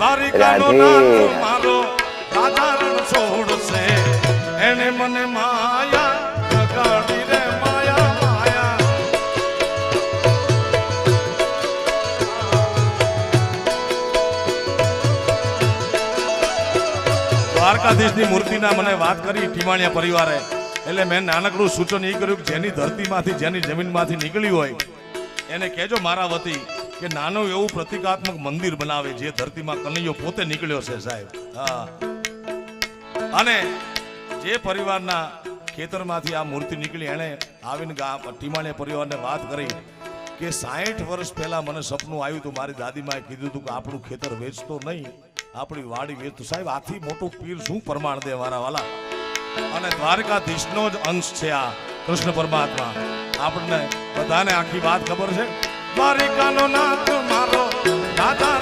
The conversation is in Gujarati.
દ્વારિકાનો નાથ મારો રાજા રણ છોડશે એને મને માયા લગાડી રે માયા માયા દ્વારકાધીશની મૂર્તિના મને વાત કરી ટીમાણિયા પરિવારે એટલે મેં નાનકડું સૂચન એ કર્યું કે જેની ધરતીમાંથી જેની જમીનમાંથી નીકળી હોય એને કહેજો મારા વતી કે નાનું એવું પ્રતિકાત્મક મંદિર બનાવે જે ધરતીમાં કનૈયો પોતે નીકળ્યો છે સાહેબ. હા, અને જે પરિવારના ખેતરમાંથી આ મૂર્તિ નીકળી એને આવીને ટીમાણીયા પરિવારને વાત કરી કે 60 વર્ષ પહેલા મને સપનું આવ્યું હતું, મારી દાદીમાએ કીધું હતું કે આપણું ખેતર વેચતો નહીં, આપણી વાડી વેચતો. સાહેબ આથી મોટું પીર શું પ્રમાણ દે મારા વાલા. અને દ્વારકાધીશનો જ અંશ છે આ કૃષ્ણ પરમાત્મા. આપણને બધાને આખી વાત ખબર છે. દ્વારિકાનો નાથ મારો રાજા